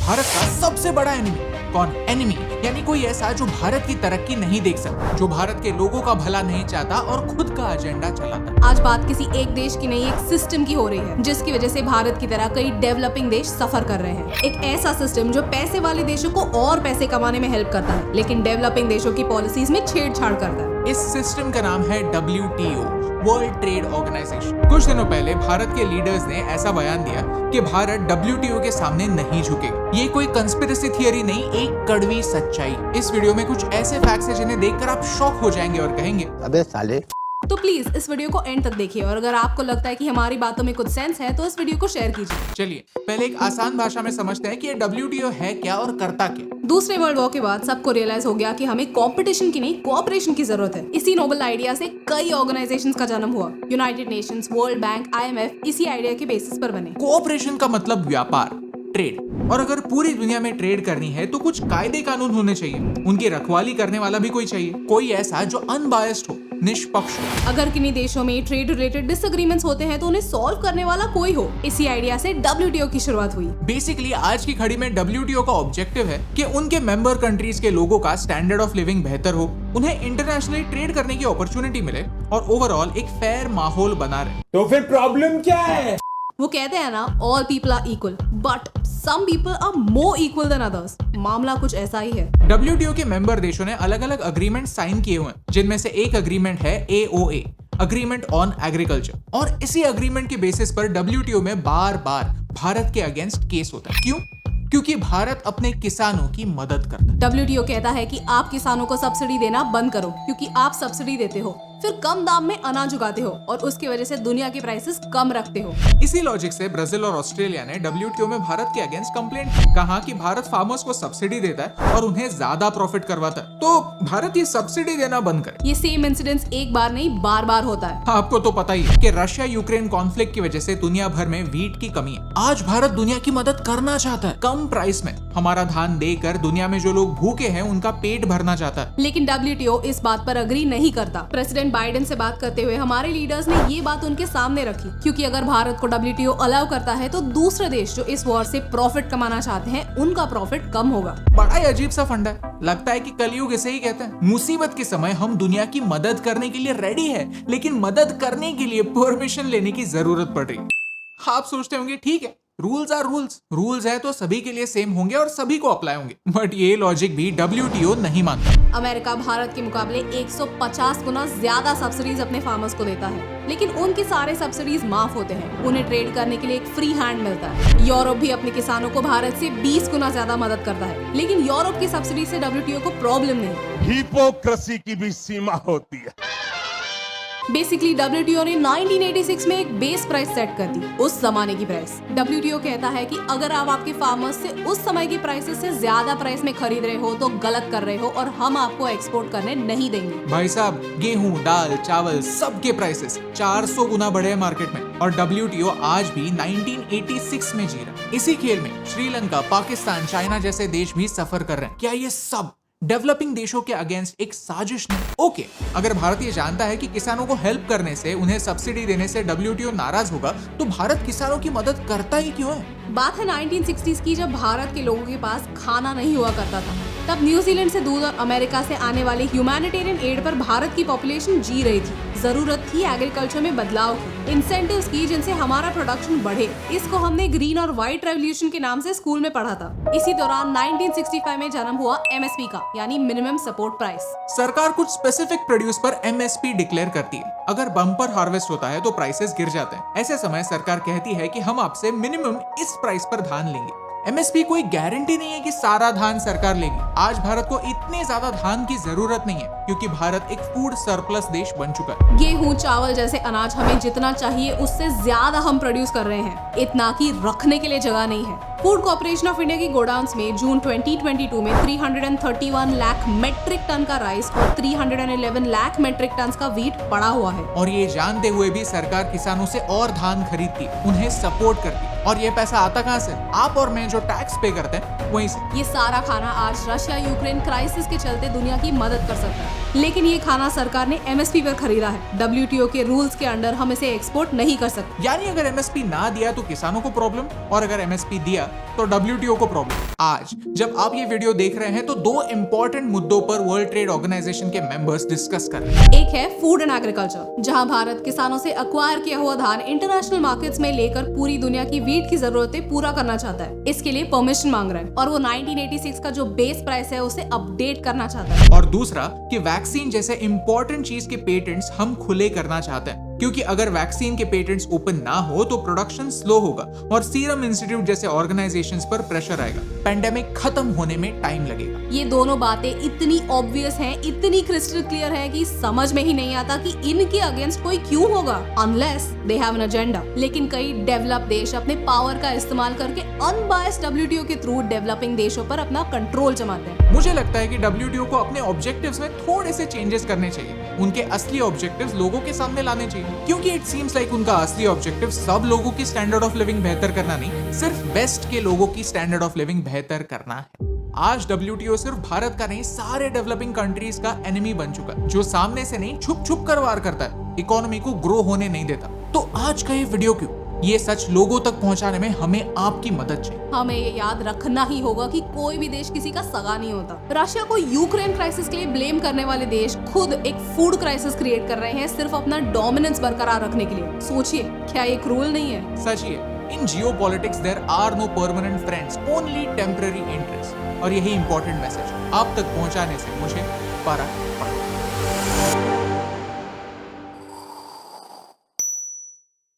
भारत का सबसे बड़ा एनिमी कौन? एनिमी यानी कोई ऐसा जो भारत की तरक्की नहीं देख सकता, जो भारत के लोगों का भला नहीं चाहता और खुद का एजेंडा चलाता। आज बात किसी एक देश की नहीं, एक सिस्टम की हो रही है, जिसकी वजह से भारत की तरह कई डेवलपिंग देश सफर कर रहे हैं। एक ऐसा सिस्टम जो पैसे वाले देशों को और पैसे कमाने में हेल्प करता है, लेकिन डेवलपिंग देशों की पॉलिसीज में छेड़छाड़ करता है। इस सिस्टम का नाम है WTO, वर्ल्ड ट्रेड ऑर्गेनाइजेशन। कुछ दिनों पहले भारत के लीडर्स ने ऐसा बयान दिया कि भारत WTO के सामने नहीं झुकेगा। ये कोई कंस्पिरेसी थियरी नहीं, एक कड़वी सच्चाई। इस वीडियो में कुछ ऐसे फैक्ट्स हैं जिन्हें देखकर आप शॉक हो जाएंगे और कहेंगे अबे साले। तो प्लीज इस वीडियो को एंड तक देखिए, और अगर आपको लगता है कि हमारी बातों में कुछ सेंस है तो इस वीडियो को शेयर कीजिए। चलिए पहले एक आसान भाषा में समझते हैं कि ये WTO है क्या और करता क्या। दूसरे वर्ल्ड वॉर के बाद सबको रियलाइज हो गया कि हमें कंपटीशन की नहीं, कोऑपरेशन की जरूरत है। इसी नोबल आइडिया से कई ऑर्गेनाइजेशंस का जन्म हुआ। United Nations, world bank, IMF इसी आइडिया के बेसिस पर बने। कोऑपरेशन का मतलब व्यापार, ट्रेड। और अगर पूरी दुनिया में ट्रेड करनी है तो कुछ कायदे कानून होने चाहिए, उनकी रखवाली करने वाला भी कोई चाहिए, कोई ऐसा जो अनबायस्ड हो, निष्पक्ष हो। अगर किन्हीं देशों में ट्रेड रिलेटेड डिसएग्रीमेंट्स होते हैं तो उन्हें सॉल्व करने वाला कोई हो। इसी आइडिया से WTO की शुरुआत हुई। बेसिकली आज की घड़ी में WTO का ऑब्जेक्टिव है कि उनके मेंबर कंट्रीज के लोगों का स्टैंडर्ड ऑफ लिविंग बेहतर हो, उन्हें इंटरनेशनली ट्रेड करने की अपॉर्चुनिटी मिले और ओवरऑल एक फेयर माहौल बना रहे। तो फिर प्रॉब्लम क्या है? वो कहते हैं ना, all people are equal but some people are more equal than others. मामला कुछ ऐसा ही है। WTO के मेंबर देशों ने अलग अलग अग्रीमेंट साइन किए हुए हैं, जिनमें से एक अग्रीमेंट है AOA, अग्रीमेंट ऑन एग्रीकल्चर। और इसी अग्रीमेंट के बेसिस पर WTO में बार बार भारत के अगेंस्ट केस होता है। क्यों? क्योंकि भारत अपने किसानों की मदद करता है। WTO कहता है कि आप किसानों को सब्सिडी देना बंद करो, क्योंकि आप सब्सिडी देते हो, फिर कम दाम में अनाज उगाते हो और उसकी वजह से दुनिया की प्राइसेस कम रखते हो। इसी लॉजिक से ब्राजील और ऑस्ट्रेलिया ने WTO में भारत के अगेंस्ट कंप्लेंट की। कहा कि भारत फार्मर्स को सब्सिडी देता है और उन्हें ज्यादा प्रॉफिट करवाता है, तो भारत ये सब्सिडी देना बंद करे। ये सेम इंसिडेंस एक बार नहीं बार बार होता है। आपको तो पता ही है कि रशिया यूक्रेन कॉन्फ्लिक्ट की वजह से दुनिया भर में वीट की कमी है। आज भारत दुनिया की मदद करना चाहता है, कम प्राइस में हमारा धान देकर दुनिया में जो लोग भूखे हैं उनका पेट भरना चाहता है। लेकिन WTO इस बात पर अग्री नहीं करता। प्रेसिडेंट बाइडेन से बात करते हुए हमारे लीडर्स ने ये बात उनके सामने रखी, क्योंकि अगर भारत को WTO अलाउ करता है तो दूसरे देश जो इस वॉर से प्रॉफिट कमाना चाहते हैं उनका प्रॉफिट कम होगा। बड़ा ही अजीब सा फंडा है। लगता है कि कलयुग इसे ही कहते हैं। मुसीबत के समय हम दुनिया की मदद करने के लिए रेडी है, लेकिन मदद करने के लिए परमिशन लेने की जरूरत पड़ रही है। आप सोचते होंगे ठीक है, रूल्स आर रूल्स, रूल्स है तो सभी के लिए सेम होंगे और सभी को अप्लाई होंगे, बट ये लॉजिक भी WTO नहीं मानता। अमेरिका भारत के मुकाबले 150 गुना ज्यादा सब्सिडीज अपने फार्मर्स को देता है, लेकिन उनके सारे सब्सिडीज माफ होते हैं। उन्हें ट्रेड करने के लिए एक फ्री हैंड मिलता है। यूरोप भी अपने किसानों को भारत से 20 गुना ज्यादा मदद करता है, लेकिन यूरोप की सब्सिडी से WTO को प्रॉब्लम नहीं। हिपोक्रेसी की भी सीमा होती है। बेसिकली WTO ने 1986 में एक बेस प्राइस सेट कर दी, उस जमाने की प्राइस। WTO कहता है कि अगर आप आपके फार्मर्स से उस समय की प्राइसेस से ज्यादा प्राइस में खरीद रहे हो तो गलत कर रहे हो और हम आपको एक्सपोर्ट करने नहीं देंगे। भाई साहब, गेहूं, दाल, चावल सबके प्राइसेस 400 गुना बढ़े हैं मार्केट में, और WTO आज भी 1986 में जी रहा है। इसी खेल में श्रीलंका, पाकिस्तान, चाइना जैसे देश भी सफर कर रहे हैं। क्या ये सब डेवलपिंग देशों के अगेंस्ट एक साजिश नहीं? ओके, अगर भारत ये जानता है कि किसानों को हेल्प करने से, उन्हें सब्सिडी देने से WTO नाराज होगा, तो भारत किसानों की मदद करता ही क्यों है? बात है 1960s की, जब भारत के लोगों के पास खाना नहीं हुआ करता था। तब न्यूजीलैंड से दूध और अमेरिका से आने वाले ह्यूमैनिटेरियन एड पर भारत की पॉपुलेशन जी रही थी। जरूरत थी एग्रीकल्चर में बदलाव की, इंसेंटिव्स की, जिनसे हमारा प्रोडक्शन बढ़े। इसको हमने ग्रीन और व्हाइट रेवोल्यूशन के नाम से स्कूल में पढ़ा था। इसी दौरान 1965 में जन्म हुआ MSP का, यानी मिनिमम सपोर्ट प्राइस। सरकार कुछ स्पेसिफिक प्रोड्यूस पर MSP डिक्लेयर करती है। अगर बम्पर हार्वेस्ट होता है तो प्राइसेस गिर जाते हैं। ऐसे समय सरकार कहती है कि हम आपसे मिनिमम इस प्राइस पर धान लेंगे। MSP कोई गारंटी नहीं है कि सारा धान सरकार लेगी। आज भारत को इतने ज्यादा धान की जरूरत नहीं है, क्योंकि भारत एक फूड सरप्लस देश बन चुका है। गेहूं, चावल जैसे अनाज हमें जितना चाहिए उससे ज्यादा हम प्रोड्यूस कर रहे हैं, इतना कि रखने के लिए जगह नहीं है। फूड कॉर्पोरेशन ऑफ इंडिया की गोडाउन्स में जून 2022 में 331 लाख मेट्रिक टन का राइस और 311 लाख मेट्रिक टन का वीट पड़ा हुआ है। और ये जानते हुए भी सरकार किसानों से और धान खरीदती, उन्हें सपोर्ट करती। और ये पैसा आता कहाँ से? आप और मैं जो टैक्स पे करते हैं वहीं से। ये सारा खाना आज रशिया यूक्रेन क्राइसिस के चलते दुनिया की मदद कर सकता है, लेकिन ये खाना सरकार ने MSP पर खरीदा है। WTO के रूल्स के अंडर हम इसे एक्सपोर्ट नहीं कर सकते। यानी अगर MSP ना दिया तो किसानों को प्रॉब्लम, और अगर MSP दिया तो WTO को प्रॉब्लम। आज जब आप ये वीडियो देख रहे हैं तो दो इंपॉर्टेंट मुद्दों पर वर्ल्ड ट्रेड ऑर्गेनाइजेशन के मेंबर्स डिस्कस कर रहे हैं। एक है फूड एंड एग्रीकल्चर, जहां भारत किसानों से एक्वायर किया हुआ धान इंटरनेशनल मार्केट्स में लेकर पूरी दुनिया की वीट की जरूरतें पूरा करना चाहता है। इसके लिए परमिशन मांग रहा है और वो 1986 का जो बेस प्राइस है उसे अपडेट करना चाहता है। और दूसरा कि वैक्सीन जैसे इंपॉर्टेंट चीज के पेटेंट्स हम खुले करना चाहते हैं, क्योंकि अगर वैक्सीन के पेटेंट्स ओपन ना हो तो प्रोडक्शन स्लो होगा और सीरम इंस्टीट्यूट जैसे ऑर्गेनाइजेशंस पर प्रेशर आएगा। पेंडेमिक खत्म होने में टाइम लगेगा। ये दोनों बातें इतनी ऑब्वियस हैं, इतनी क्रिस्टल क्लियर है कि समझ में ही नहीं आता कि इनके अगेंस्ट कोई क्यों होगा, unless they have an agenda. लेकिन कई डेवलप देश अपने पावर का इस्तेमाल करके अनबायस्ड WTO के थ्रू डेवलपिंग देशों पर अपना कंट्रोल जमाते हैं। मुझे लगता है कि WTO को अपने ऑब्जेक्टिव्स में थोड़े से चेंजेस करने चाहिए। उनके असली ऑब्जेक्टिव्स लोगों के सामने लाने चाहिए, क्योंकि इट सीम्स लाइक उनका असली ऑब्जेक्टिव सब लोगों की स्टैंडर्ड ऑफ लिविंग बेहतर करना नहीं, सिर्फ वेस्ट के लोगों की स्टैंडर्ड ऑफ लिविंग बेहतर करना है। आज WTO सिर्फ भारत का नहीं, सारे डेवलपिंग कंट्रीज का एनिमी बन चुका है, जो सामने से नहीं छुप छुप कर वार करता है, इकोनॉमी को ग्रो होने नहीं देता। तो आज का ये वीडियो क्यों? ये सच लोगों तक पहुंचाने में हमें आपकी मदद चाहिए। हमें ये याद रखना ही होगा कि कोई भी देश किसी का सगा नहीं होता। रशिया को यूक्रेन क्राइसिस के लिए ब्लेम करने वाले देश खुद एक फूड क्राइसिस क्रिएट कर रहे हैं सिर्फ अपना डोमिनेंस बरकरार रखने के लिए। सोचिए, क्या ये क्रूल नहीं है? सच ही है। In geopolitics there are no permanent friends, only temporary interest. और यही इंपॉर्टेंट मैसेज आप तक पहुंचाने से मुझे फर्क पड़ता है।